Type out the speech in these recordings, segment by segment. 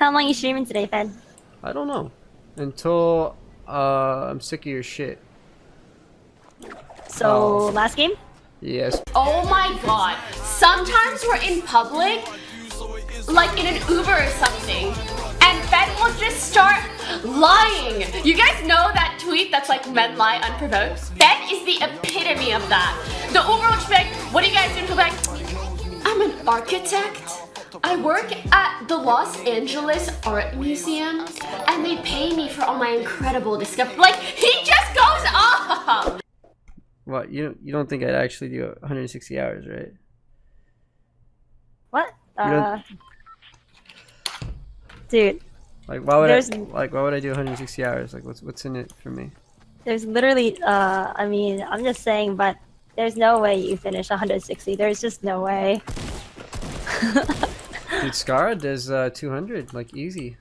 How long are you streaming today, Fed? I don't know. Until I'm sick of your shit. So, last game? Yes. Oh my god. Sometimes we're in public, like in an Uber or something, and Fed will just start lying. You guys know that tweet that's like men lie unprovoked? Fed is the epitome of that. The Uber will just be like, what are you guys doing? He'll be like, I'm an architect. I work at the Los Angeles Art Museum, and they pay me for all my incredible discoveries. Like, he just goes off! What, you don't think I'd actually do 160 hours, right? What? Dude. Like why would I do 160 hours? Like what's in it for me? There's literally I mean, I'm just saying, but there's no way you finish 160. There's just no way. Dude, Skara does 200, like easy.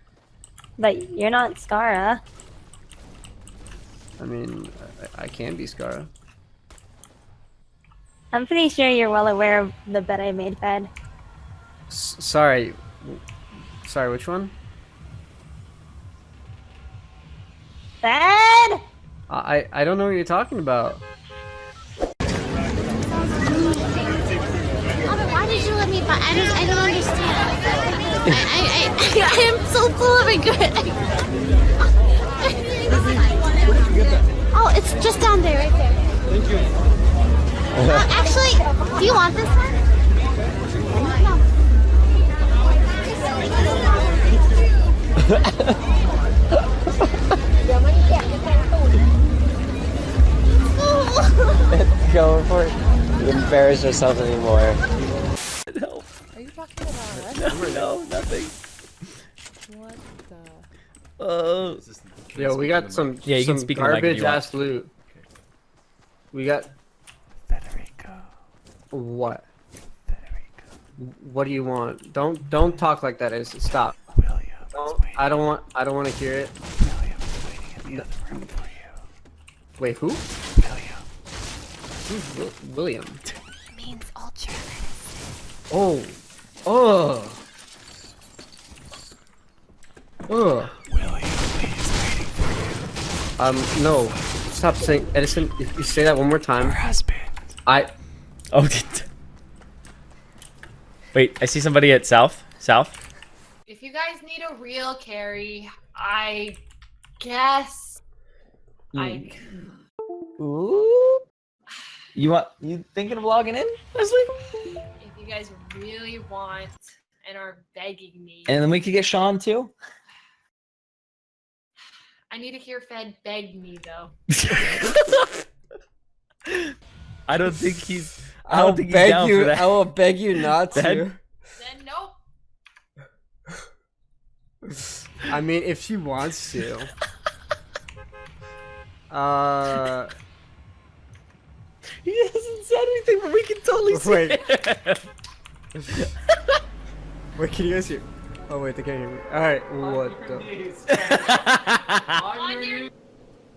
But you're not Skara. I mean, I can be Skara. I'm pretty sure you're well aware of the bet I made, Fed. Sorry, which one? Fed! I don't know what you're talking about. Why did you let me buy? I don't understand. I am so full of regret. Oh, it's just down there, right there. Thank you. Actually, do you want this one? Go for it. You embarrass yourself anymore. No. Are you talking about? No, nothing. What the? Yo, we got some Yeah, you can speak on the mic if garbage you want. ass loot. We got Federico. what? Federico. What do you want? Don't talk like that. Stop. William. I don't want to hear it. William's waiting in the other room for you. Wait, who? William. Who's William? It means ultra. Oh. Oh. Oh. William, he's waiting for you. No. Stop saying, Edison. If you say that one more time, Your husband. Oh, wait, I see somebody at South. If you guys need a real carry, I guess Ooh. You thinking of logging in, Leslie? if you guys really want and are begging me, And then we could get Sean too. I need to hear Fed beg me though. I don't think he's. I I'll don't think he's beg down you. for that. I will beg you not to. Ben? Then nope. I mean, if she wants to. He hasn't said anything, but we can totally see Wait. it. Wait, can you guys hear? Oh wait, they can't hear me. All right, what the? On your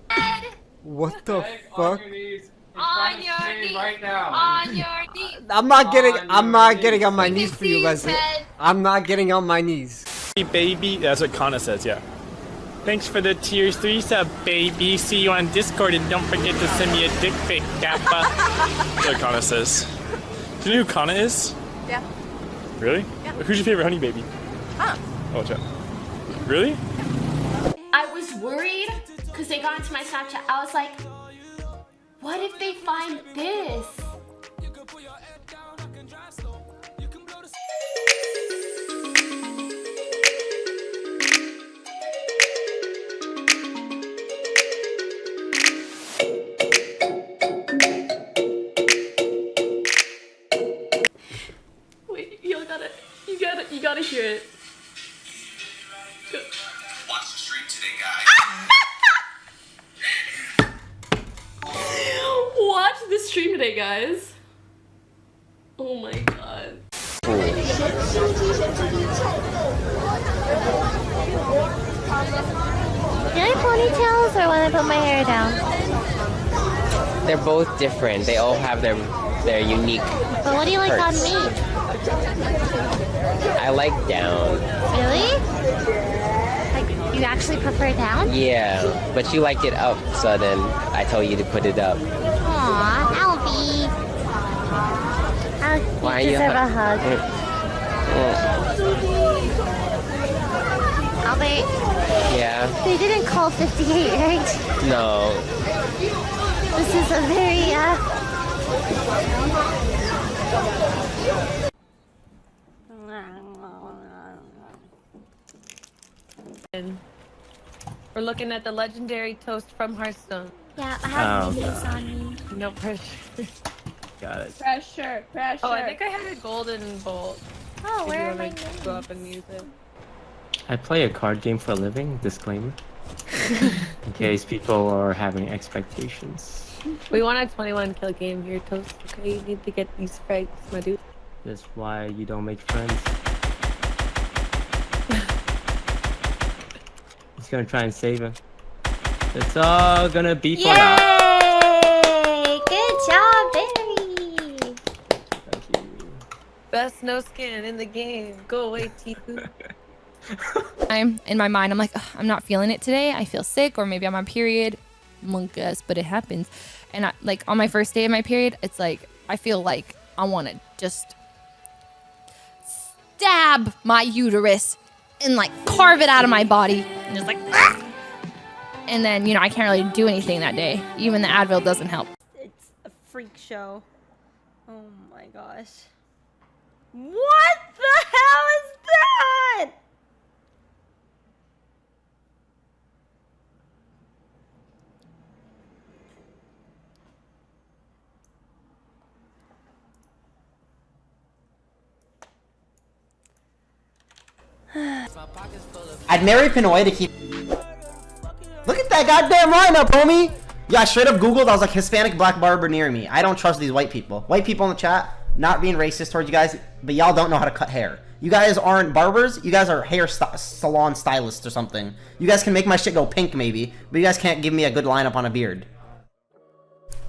head. What the fuck? On your knees. Right now. On your knees. I'm not getting on my knees for you, See, Leslie. Fed. I'm not getting on my knees. Baby, that's what Kana says, yeah. Thanks for the tier 3 sub, baby. See you on Discord and don't forget to send me a dick pic, Kappa. That's what Kana says. Do you know who Kana is? Yeah. Really? Yeah. Who's your favorite honey baby? Huh. Oh, chat. Really? I was worried because they got into my Snapchat. I was like, what if they find this? Wait, you gotta hear it. Watch the stream today, guys. Watch the stream today, guys. Oh my god. Do I ponytails or when I put my hair down? They're both different. They all have their unique. But what do you like on perks. me? I I like down. Really? Like, you actually prefer down? Yeah, but you liked it up, so then I told you to put it up. Aw, Albie. Why You are you deserve a hug. Albert, Yeah. they didn't call 58, right? No. This is a very, We're looking at the legendary toast from Hearthstone. Yeah, I have this on me. No pressure. Got it. Pressure. Oh, I think I had a golden bolt. Oh, If where you are my wanna names? go up and use it. I play a card game for a living, disclaimer. In case people are having expectations. We want a 21 kill game here, Toast. Okay, you need to get these frags, my dude. That's why you don't make friends. He's gonna try and save him. It's all gonna be for now. Yay! Good job, Barry! Thank you. Best no skin in the game. Go away, Tifu. I'm in my mind, I'm like, "Ugh, I'm not feeling it today. I feel sick, or maybe I'm on period. Mungus, but it happens. And I, like on my first day of my period, it's like I feel like I want to just stab my uterus and like carve it out of my body and just like, ah! And then I can't really do anything that day. Even the Advil doesn't help. It's a freak show. Oh my gosh. What the hell is that? I'd marry Pinoy to keep. Look at that goddamn lineup, homie! Yeah, I straight up Googled, I was like, Hispanic black barber near me. I don't trust these white people. White people in the chat, not being racist towards you guys, but y'all don't know how to cut hair. You guys aren't barbers, you guys are hair salon stylists or something. You guys can make my shit go pink maybe, but you guys can't give me a good lineup on a beard.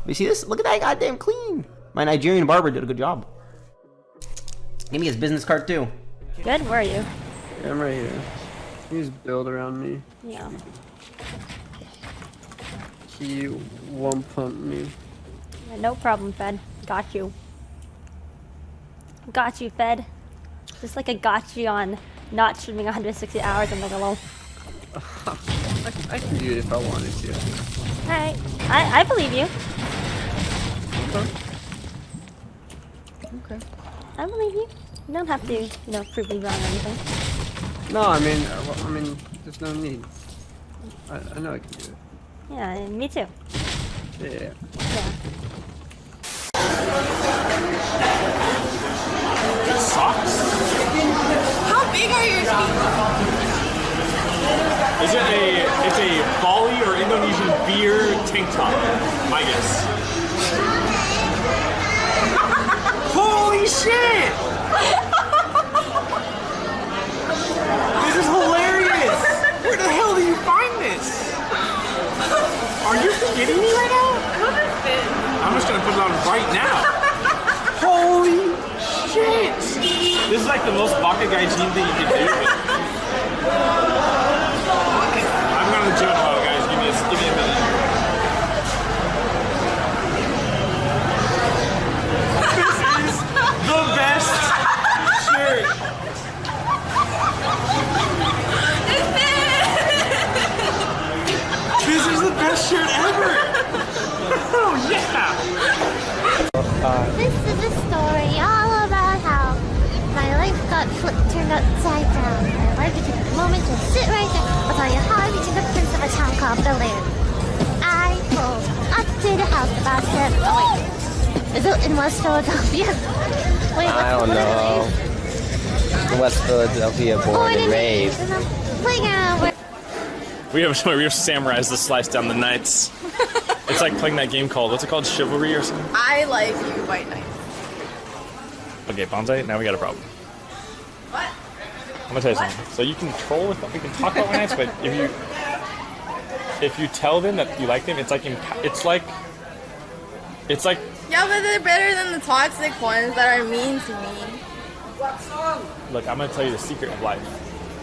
You see this? Look at that goddamn clean. My Nigerian barber did a good job. Give me his business card too. Good, where are you? Yeah, I'm right here. You just build around me. Yeah. He one pump me. Yeah, no problem, Fed. Got you. Got you, Fed. Just like I got you on not streaming 160 hours. I'm like, alone. I can do it if I wanted to. Alright. I believe you. Okay. I believe you. You don't have to, prove me wrong or anything. No, I mean, there's no need. I know I can do it. Yeah, me too. Yeah. Socks? How big are your feet? Is it's a Bali or Indonesian beer tank top, I guess. Holy shit! This is hilarious! Where the hell do you find this? Are you kidding me right now? I'm just gonna put it on right now. Holy shit! This is like the most baka gaijin thing you can do. I'm gonna do it well, guys. Give me a minute. This is the best shirt. This is the best shirt ever. Oh yeah. This is a story all about how my life got turned upside down. I wanted to take a moment to sit right there. I'll tell you how I became the prince of a town called Bel-Air. I pulled up to the house about 7. Oh wait, is it in West Philadelphia? Wait, I don't know. West Philadelphia, born and raised. In the playground where We have samurais to slice down the knights. It's like playing that game called, what's it called, Chivalry or something? I like you, White Knight. Okay, Bawnsai, now we got a problem. What? I'm gonna tell you something. So you can troll with them, we can talk about knights, but if you tell them that you like them, it's like Yeah, but they're better than the toxic ones that are mean to me. Look, I'm gonna tell you the secret of life.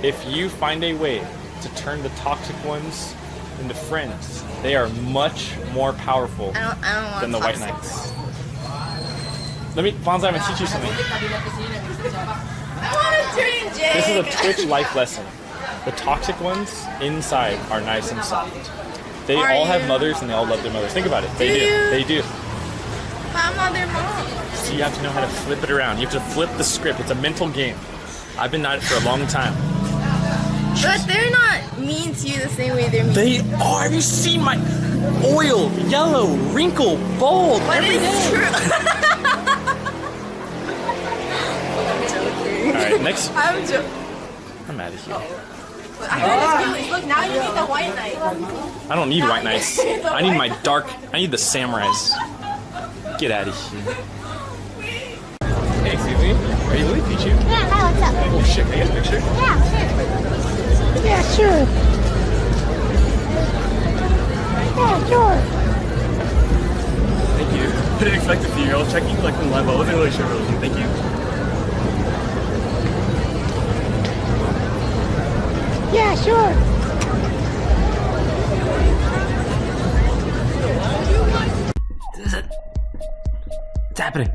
If you find a way to turn the toxic ones into friends, they are much more powerful than the white knights. Let me, Bawnsai, I'm gonna teach you something. This is a Twitch life lesson. The toxic ones inside are nice and soft. They all have mothers and they all love their mothers. Think about it. They do. They do. I'm not their mom. So you have to know how to flip it around. You have to flip the script. It's a mental game. I've been at it for a long time. But they're not mean to you the same way they're mean. They are. Have you seen my oil, yellow, wrinkle, bald? But it's true. Alright, next. I'm joking. I'm out of here. I heard his feelings. Look, now you need the white knight. I don't need white knights. I need my dark. I need the samurais. Get out of here. Hey, excuse me. Are you Lily Pichu? Yeah, hi, what's up? Oh shit, can I get a picture? Yeah, sure. Yeah, sure. Thank you. I didn't expect to see you. I was checking like from live. I wasn't really sure what it was. Thank you. Yeah, sure. What's happening?